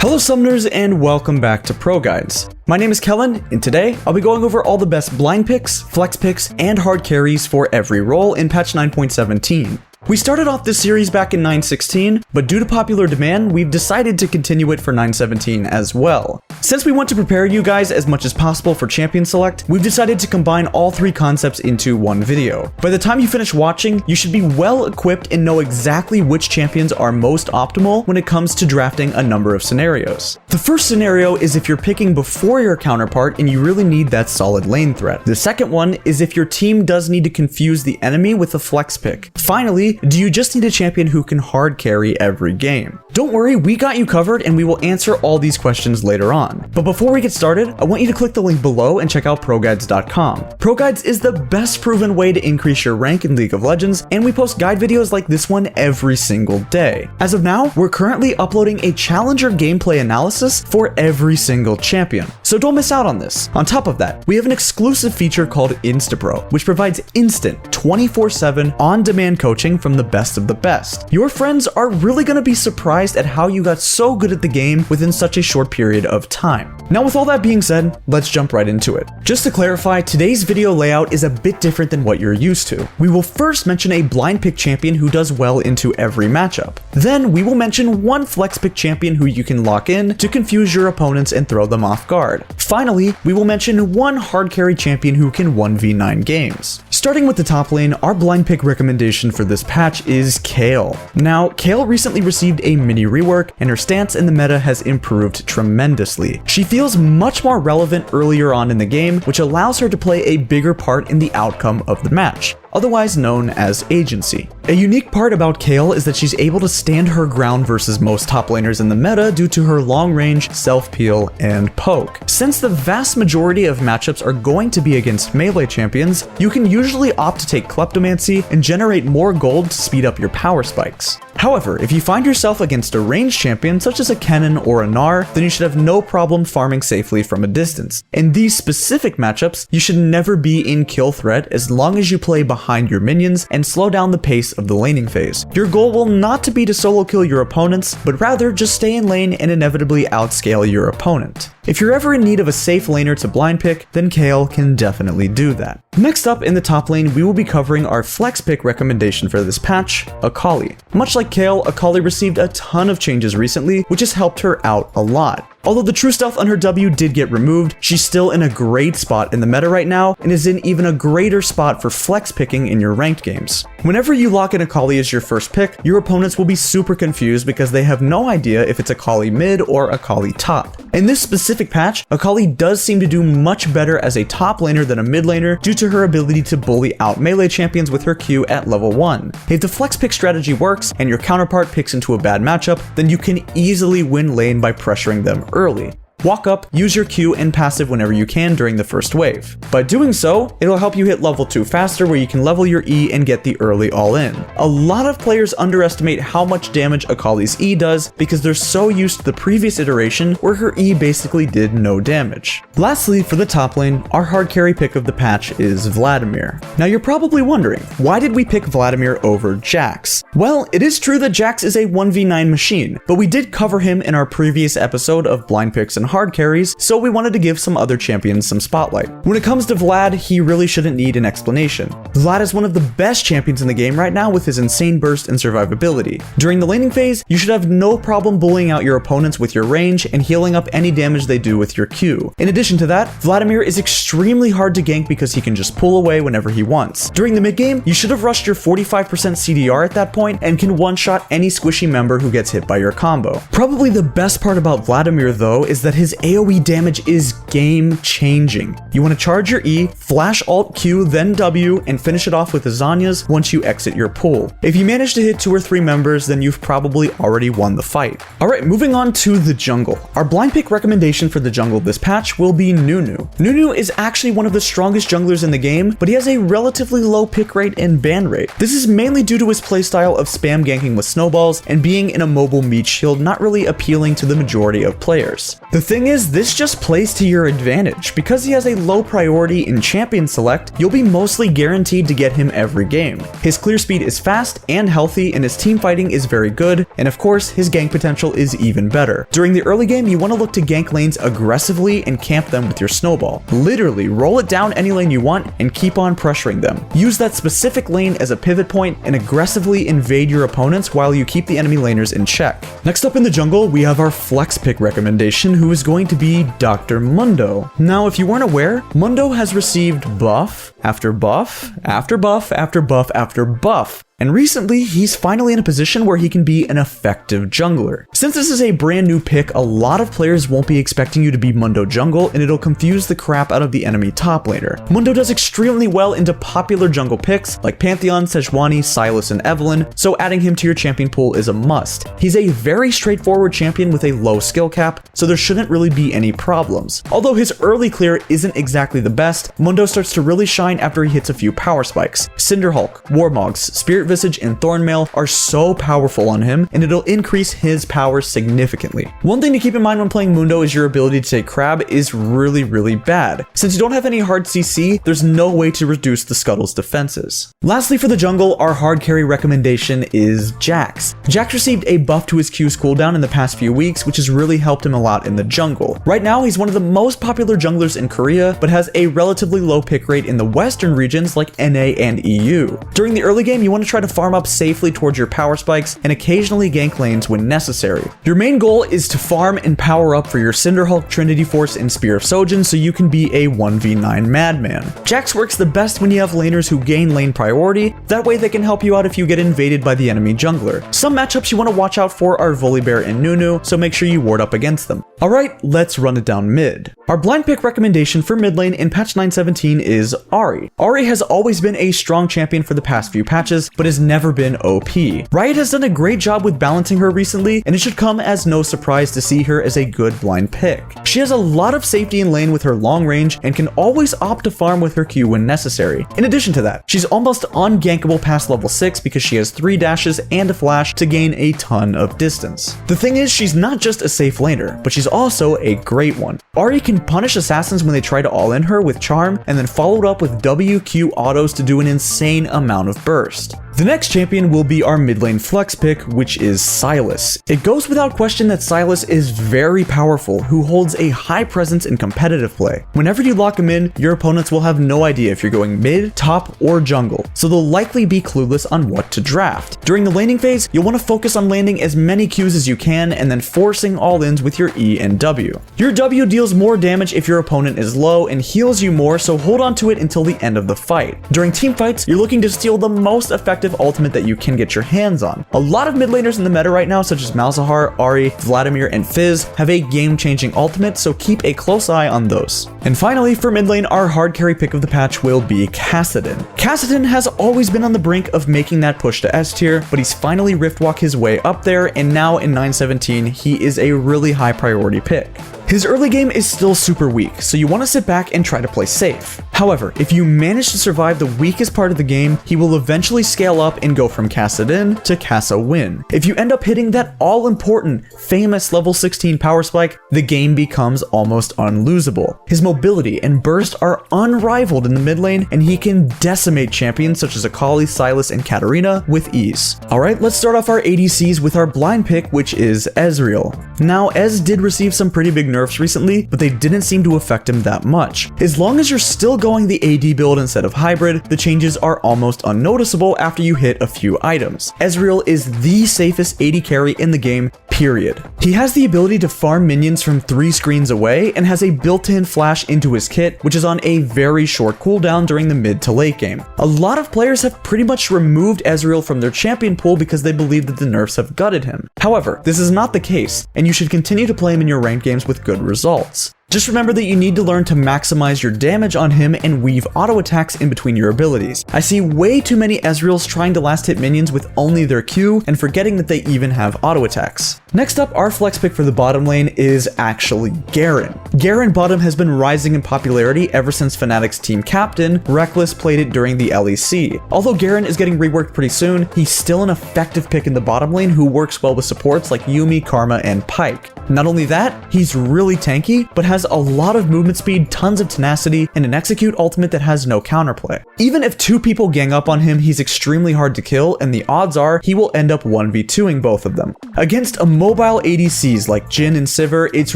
Hello Summoners and welcome back to ProGuides. My name is Kellen, and today I'll be going over all the best blind picks, flex picks, and hard carries for every role in patch 9.17. We started off this series back in 9.16, but due to popular demand, we've decided to continue it for 9.17 as well. Since we want to prepare you guys as much as possible for Champion Select, we've decided to combine all three concepts into one video. By the time you finish watching, you should be well equipped and know exactly which champions are most optimal when it comes to drafting a number of scenarios. The first scenario is if you're picking before your counterpart and you really need that solid lane threat. The second one is if your team does need to confuse the enemy with a flex pick. Finally, do you just need a champion who can hard carry every game? Don't worry, we got you covered and we will answer all these questions later on. But before we get started, I want you to click the link below and check out ProGuides.com. ProGuides is the best proven way to increase your rank in League of Legends, and we post guide videos like this one every single day. As of now, we're currently uploading a challenger gameplay analysis for every single champion, so don't miss out on this. On top of that, we have an exclusive feature called InstaPro, which provides instant 24/7 on-demand coaching from the best of the best. Your friends are really going to be surprised at how you got so good at the game within such a short period of time. Now with all that being said, let's jump right into it. Just to clarify, today's video layout is a bit different than what you're used to. We will first mention a blind pick champion who does well into every matchup. Then we will mention one flex pick champion who you can lock in to confuse your opponents and throw them off guard. Finally, we will mention one hard carry champion who can 1v9 games. Starting with the top lane, our blind pick recommendation for this patch is Kayle. Now, Kayle recently received a mini rework and her stance in the meta has improved tremendously. She feels much more relevant earlier on in the game, which allows her to play a bigger part in the outcome of the match, otherwise known as agency. A unique part about Kayle is that she's able to stand her ground versus most top laners in the meta due to her long range, self-peel, and poke. Since the vast majority of matchups are going to be against melee champions, you can usually opt to take Kleptomancy and generate more gold to speed up your power spikes. However, if you find yourself against a ranged champion such as a Kennen or a Gnar, then you should have no problem farming safely from a distance. In these specific matchups, you should never be in kill threat as long as you play behind your minions and slow down the pace of the laning phase. Your goal will not to be to solo kill your opponents, but rather just stay in lane and inevitably outscale your opponent. If you're ever in need of a safe laner to blind pick, then Kayle can definitely do that. Next up in the top lane, we will be covering our flex pick recommendation for this patch, Akali. Much like Kayle, Akali received a ton of changes recently, which has helped her out a lot. Although the true stealth on her W did get removed, she's still in a great spot in the meta right now and is in even a greater spot for flex picking in your ranked games. Whenever you lock in Akali as your first pick, your opponents will be super confused because they have no idea if it's Akali mid or Akali top. In this specific patch, Akali does seem to do much better as a top laner than a mid laner due to her ability to bully out melee champions with her Q at level 1. If the flex pick strategy works and your counterpart picks into a bad matchup, then you can easily win lane by pressuring them early. Walk up, use your Q and passive whenever you can during the first wave. By doing so, it'll help you hit level 2 faster where you can level your E and get the early all-in. A lot of players underestimate how much damage Akali's E does because they're so used to the previous iteration where her E basically did no damage. Lastly, for the top lane, our hard carry pick of the patch is Vladimir. Now you're probably wondering, why did we pick Vladimir over Jax? Well, it is true that Jax is a 1v9 machine, but we did cover him in our previous episode of blind picks and hard carries, so we wanted to give some other champions some spotlight. When it comes to Vlad, he really shouldn't need an explanation. Vlad is one of the best champions in the game right now with his insane burst and survivability. During the laning phase, you should have no problem bullying out your opponents with your range and healing up any damage they do with your Q. In addition to that, Vladimir is extremely hard to gank because he can just pull away whenever he wants. During the mid game, you should have rushed your 45% CDR at that point and can one-shot any squishy member who gets hit by your combo. Probably the best part about Vladimir though is that his AoE damage is game changing. You want to charge your E, flash Alt Q, then W, and finish it off with the Zhonya's once you exit your pool. If you manage to hit 2 or 3 members, then you've probably already won the fight. Alright, moving on to the jungle. Our blind pick recommendation for the jungle this patch will be Nunu. Nunu is actually one of the strongest junglers in the game, but he has a relatively low pick rate and ban rate. This is mainly due to his playstyle of spam ganking with snowballs and being in a mobile meat shield not really appealing to the majority of players. The thing is, this just plays to your advantage. Because he has a low priority in champion select, you'll be mostly guaranteed to get him every game. His clear speed is fast and healthy, and his team fighting is very good, and of course, his gank potential is even better. During the early game, you want to look to gank lanes aggressively and camp them with your snowball. Literally, roll it down any lane you want and keep on pressuring them. Use that specific lane as a pivot point and aggressively invade your opponents while you keep the enemy laners in check. Next up in the jungle, we have our flex pick recommendation, who is going to be Dr. Mundo. Now, if you weren't aware, Mundo has received buff after buff after buff after buff after buff. And recently, he's finally in a position where he can be an effective jungler. Since this is a brand new pick, a lot of players won't be expecting you to be Mundo jungle, and it'll confuse the crap out of the enemy top laner. Mundo does extremely well into popular jungle picks like Pantheon, Sejuani, Sylas, and Evelynn, so adding him to your champion pool is a must. He's a very straightforward champion with a low skill cap, so there shouldn't really be any problems. Although his early clear isn't exactly the best, Mundo starts to really shine after he hits a few power spikes. Cinderhulk, Warmogs, Spirit Visage, and Thornmail are so powerful on him, and it'll increase his power significantly. One thing to keep in mind when playing Mundo is your ability to take Crab is really bad. Since you don't have any hard CC, there's no way to reduce the Scuttle's defenses. Lastly, for the jungle, our hard carry recommendation is Jax. Jax received a buff to his Q's cooldown in the past few weeks, which has really helped him a lot in the jungle. Right now, he's one of the most popular junglers in Korea, but has a relatively low pick rate in the western regions like NA and EU. During the early game, you want to try to farm up safely towards your power spikes and occasionally gank lanes when necessary. Your main goal is to farm and power up for your Cinderhulk, Trinity Force, and Spear of Sojin so you can be a 1v9 madman. Jax works the best when you have laners who gain lane priority, that way they can help you out if you get invaded by the enemy jungler. Some matchups you want to watch out for are Volibear and Nunu, so make sure you ward up against them. Alright, let's run it down mid. Our blind pick recommendation for mid lane in patch 917 is Ahri. Ahri has always been a strong champion for the past few patches, but has never been OP. Riot has done a great job with balancing her recently, and it should come as no surprise to see her as a good blind pick. She has a lot of safety in lane with her long range and can always opt to farm with her Q when necessary. In addition to that, she's almost ungankable past level 6 because she has 3 dashes and a flash to gain a ton of distance. The thing is, she's not just a safe laner, but she's also a great one. Ahri can punish assassins when they try to all-in her with charm, and then followed up with WQ autos to do an insane amount of burst. The next champion will be our mid lane flex pick, which is Sylas. It goes without question that Sylas is very powerful, who holds a high presence in competitive play. Whenever you lock him in, your opponents will have no idea if you're going mid, top, or jungle, so they'll likely be clueless on what to draft. During the laning phase, you'll want to focus on landing as many Qs as you can and then forcing all-ins with your E and W. Your W deals more damage if your opponent is low and heals you more, so hold on to it until the end of the fight. During team fights, you're looking to steal the most effective ultimate that you can get your hands on. A lot of mid laners in the meta right now, such as Malzahar, Ahri, Vladimir, and Fizz, have a game-changing ultimate, so keep a close eye on those. And finally, for mid lane, our hard carry pick of the patch will be Kassadin. Kassadin has always been on the brink of making that push to S tier, but he's finally riftwalked his way up there, and now in 917, he is a really high priority pick. His early game is still super weak, so you want to sit back and try to play safe. However, if you manage to survive the weakest part of the game, he will eventually scale up and go from Kassadin to Kassa-Win. If you end up hitting that all-important, famous level 16 power spike, the game becomes almost unlosable. His mobility and burst are unrivaled in the mid lane, and he can decimate champions such as Akali, Sylas, and Katarina with ease. Alright, let's start off our ADCs with our blind pick, which is Ezreal. Now, Ez did receive some pretty big nerfs recently, but they didn't seem to affect him that much. As long as you're still going the AD build instead of hybrid, the changes are almost unnoticeable after you hit a few items. Ezreal is the safest AD carry in the game, period. He has the ability to farm minions from 3 screens away and has a built-in flash into his kit, which is on a very short cooldown during the mid to late game. A lot of players have pretty much removed Ezreal from their champion pool because they believe that the nerfs have gutted him. However, this is not the case, and you should continue to play him in your ranked games with good results. Just remember that you need to learn to maximize your damage on him and weave auto attacks in between your abilities. I see way too many Ezreals trying to last hit minions with only their Q and forgetting that they even have auto attacks. Next up, our flex pick for the bottom lane is actually Garen. Garen bottom has been rising in popularity ever since Fnatic's team captain, Reckless, played it during the LEC. Although Garen is getting reworked pretty soon, he's still an effective pick in the bottom lane who works well with supports like Yuumi, Karma, and Pyke. Not only that, he's really tanky, but has a lot of movement speed, tons of tenacity, and an execute ultimate that has no counterplay. Even if two people gang up on him, he's extremely hard to kill, and the odds are he will end up 1v2ing both of them. Against mobile ADCs like Jhin and Sivir, it's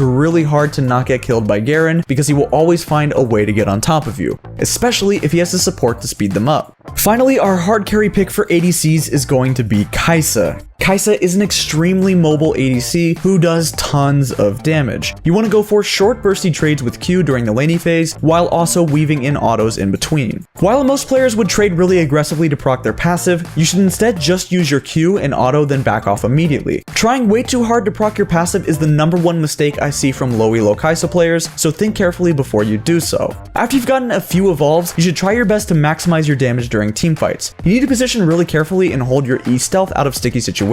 really hard to not get killed by Garen because he will always find a way to get on top of you, especially if he has the support to speed them up. Finally, our hard carry pick for ADCs is going to be Kai'Sa. Kai'Sa is an extremely mobile ADC who does tons of damage. You want to go for short bursty trades with Q during the laning phase, while also weaving in autos in between. While most players would trade really aggressively to proc their passive, you should instead just use your Q and auto then back off immediately. Trying way too hard to proc your passive is the #1 mistake I see from low elo Kai'Sa players, so think carefully before you do so. After you've gotten a few evolves, you should try your best to maximize your damage during teamfights. You need to position really carefully and hold your E stealth out of sticky situations.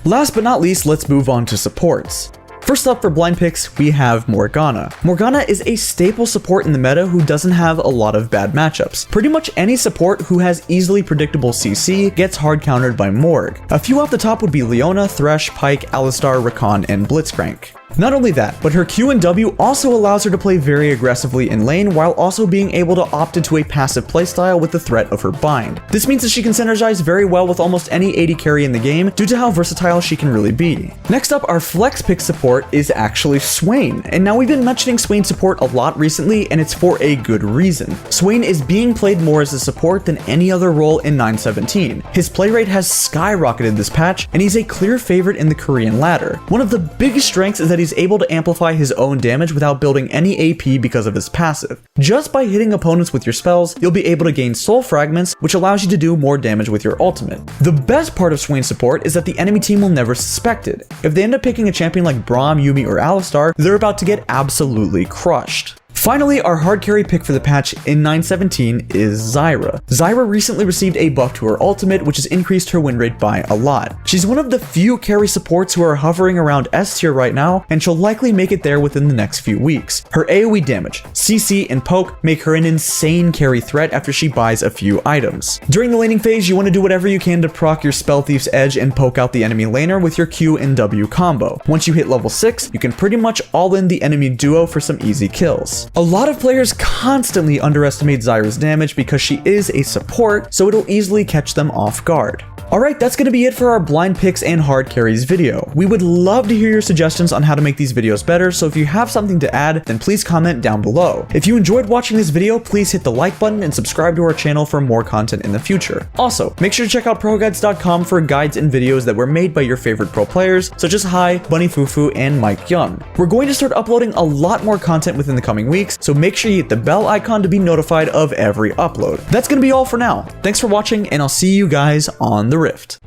Last but not least, let's move on to supports. First up for blind picks, we have Morgana. Morgana is a staple support in the meta who doesn't have a lot of bad matchups. Pretty much any support who has easily predictable CC gets hard countered by Morg. A few off the top would be Leona, Thresh, Pyke, Alistar, Rakan, and Blitzcrank. Not only that, but her Q and W also allows her to play very aggressively in lane while also being able to opt into a passive playstyle with the threat of her bind. This means that she can synergize very well with almost any AD carry in the game due to how versatile she can really be. Next up, our flex pick support is actually Swain. And now we've been mentioning Swain support a lot recently, and it's for a good reason. Swain is being played more as a support than any other role in 917. His play rate has skyrocketed this patch, and he's a clear favorite in the Korean ladder. One of the biggest strengths is that he's able to amplify his own damage without building any AP because of his passive. Just by hitting opponents with your spells, you'll be able to gain soul fragments, which allows you to do more damage with your ultimate. The best part of Swain's support is that the enemy team will never suspect it. If they end up picking a champion like Braum, Yuumi, or Alistar, they're about to get absolutely crushed. Finally, our hard carry pick for the patch in 917 is Zyra. Zyra recently received a buff to her ultimate, which has increased her win rate by a lot. She's one of the few carry supports who are hovering around S tier right now, and she'll likely make it there within the next few weeks. Her AoE damage, CC, and poke make her an insane carry threat after she buys a few items. During the laning phase, you want to do whatever you can to proc your Spell Thief's Edge and poke out the enemy laner with your Q and W combo. Once you hit level 6, you can pretty much all in the enemy duo for some easy kills. A lot of players constantly underestimate Zyra's damage because she is a support, so it'll easily catch them off guard. Alright, that's going to be it for our blind picks and hard carries video. We would love to hear your suggestions on how to make these videos better, so if you have something to add, then please comment down below. If you enjoyed watching this video, please hit the like button and subscribe to our channel for more content in the future. Also, make sure to check out ProGuides.com for guides and videos that were made by your favorite pro players, such as Hai, Bunny Fufu, and Mike Young. We're going to start uploading a lot more content within the coming weeks, so make sure you hit the bell icon to be notified of every upload. That's going to be all for now. Thanks for watching, and I'll see you guys on the Rift.